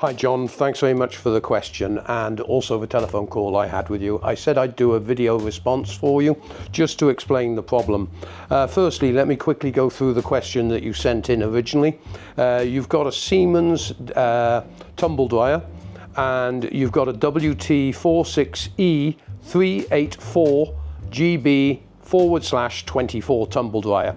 Hi John, thanks very much for the question and also the telephone call I had with you. I said I'd do a video response for you just to explain the problem. Firstly, let me quickly go through the question that you sent in originally. You've got a Siemens tumble dryer and you've got a WT46E384GB/24 tumble dryer.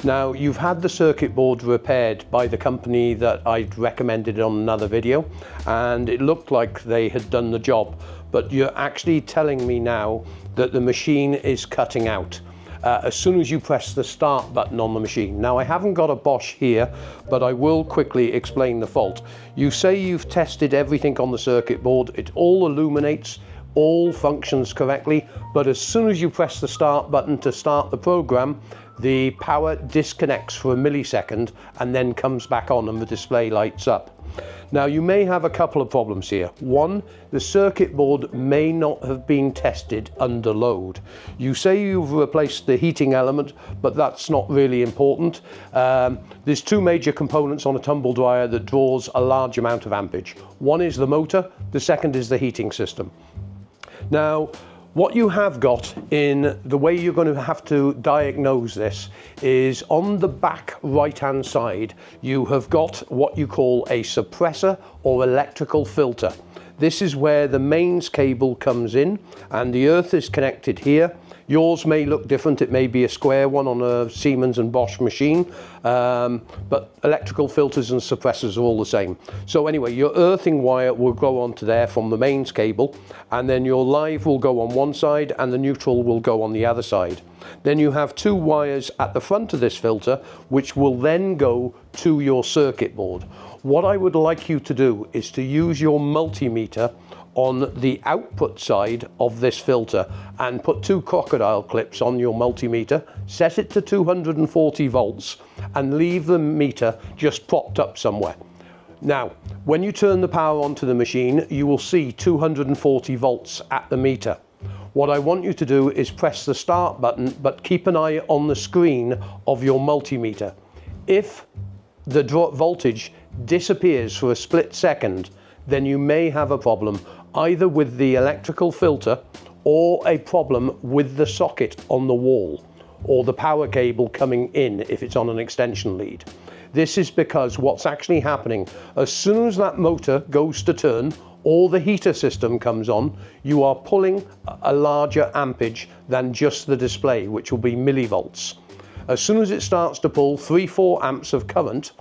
Now, you've had the circuit board repaired by the company that I'd recommended on another video, and it looked like they had done the job, but you're actually telling me now that the machine is cutting out as soon as you press the start button on the machine. Now, I haven't got a Bosch here, but I will quickly explain the fault. You say you've tested everything on the circuit board, it all illuminates, all functions correctly, but as soon as you press the start button to start the program, the power disconnects for a millisecond and then comes back on and the display lights up. Now, you may have a couple of problems here. One, the circuit board may not have been tested under load. You say you've replaced the heating element, but that's not really important. There's two major components on a tumble dryer that draws a large amount of ampage. One is the motor, the second is the heating system. Now, what you have got in the way you're going to have to diagnose this is on the back right hand side you have got what you call a suppressor or electrical filter. This is where the mains cable comes in and the earth is connected here. Yours may look different, it may be a square one on a Siemens and Bosch machine, but electrical filters and suppressors are all the same. So anyway, your earthing wire will go onto there from the mains cable, and then your live will go on one side and the neutral will go on the other side. Then you have two wires at the front of this filter which will then go to your circuit board. What I would like you to do is to use your multimeter on the output side of this filter and put two crocodile clips on your multimeter, set it to 240 volts and leave the meter just propped up somewhere. Now, when you turn the power onto the machine, you will see 240 volts at the meter. What I want you to do is press the start button, but keep an eye on the screen of your multimeter. If the voltage disappears for a split second, then you may have a problem either with the electrical filter or a problem with the socket on the wall or the power cable coming in if it's on an extension lead. This is because what's actually happening, as soon as that motor goes to turn or the heater system comes on, you are pulling a larger ampage than just the display, which will be millivolts. As soon as it starts to pull 3-4 amps of current,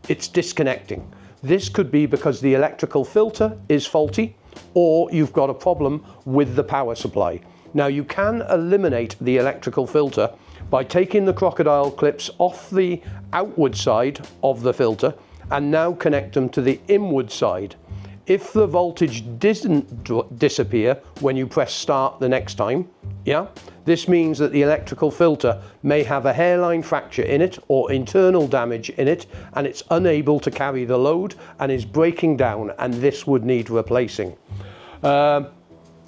it's disconnecting. This could be because the electrical filter is faulty or you've got a problem with the power supply. Now, you can eliminate the electrical filter by taking the crocodile clips off the outward side of the filter and now connect them to the inward side. If the voltage doesn't disappear when you press start the next time, this means that the electrical filter may have a hairline fracture in it or internal damage in it, and it's unable to carry the load and is breaking down, and this would need replacing.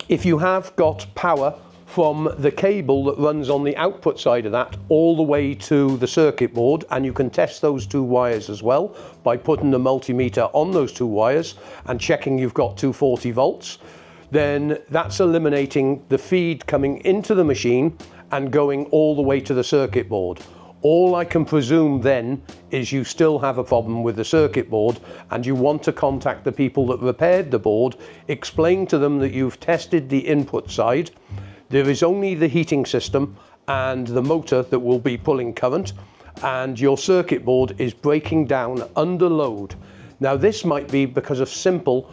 If you have got power from the cable that runs on the output side of that all the way to the circuit board, and you can test those two wires as well by putting the multimeter on those two wires and checking you've got 240 volts, then that's eliminating the feed coming into the machine and going all the way to the circuit board. All I can presume then is you still have a problem with the circuit board and you want to contact the people that repaired the board, explain to them that you've tested the input side. There is only the heating system and the motor that will be pulling current, and your circuit board is breaking down under load. Now, this might be because of simple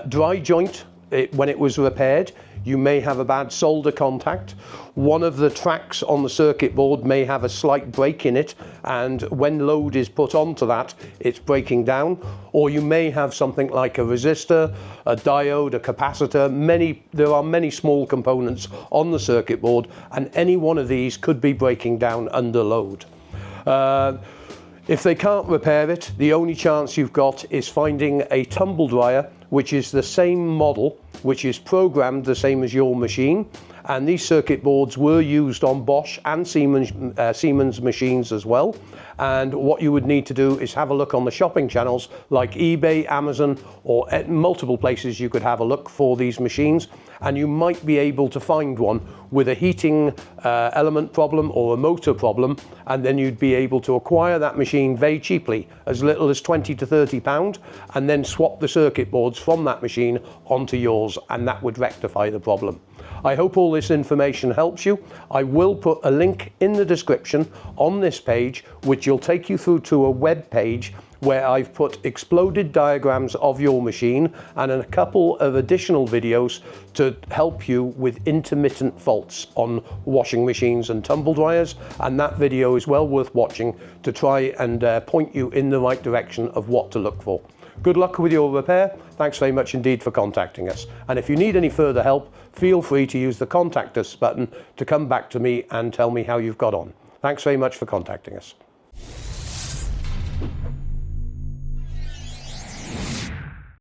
dry joint. When it was repaired, you may have a bad solder contact. One of the tracks on the circuit board may have a slight break in it, and when load is put onto that, it's breaking down. Or you may have something like a resistor, a diode, a capacitor. There are many small components on the circuit board, and any one of these could be breaking down under load. If they can't repair it, the only chance you've got is finding a tumble dryer which is the same model, which is programmed the same as your machine, and these circuit boards were used on Bosch and Siemens machines as well. And what you would need to do is have a look on the shopping channels like eBay, Amazon, or at multiple places you could have a look for these machines, and you might be able to find one with a heating element problem or a motor problem, and then you'd be able to acquire that machine very cheaply, as little as 20 to 30 pound, and then swap the circuit boards from that machine onto yours, and that would rectify the problem. I hope all this information helps you. I will put a link in the description on this page, which will take you through to a web page where I've put exploded diagrams of your machine and a couple of additional videos to help you with intermittent faults on washing machines and tumble dryers, and that video is well worth watching to try and point you in the right direction of what to look for. Good luck with your repair. Thanks very much indeed for contacting us. And if you need any further help, feel free to use the Contact Us button to come back to me and tell me how you've got on. Thanks very much for contacting us.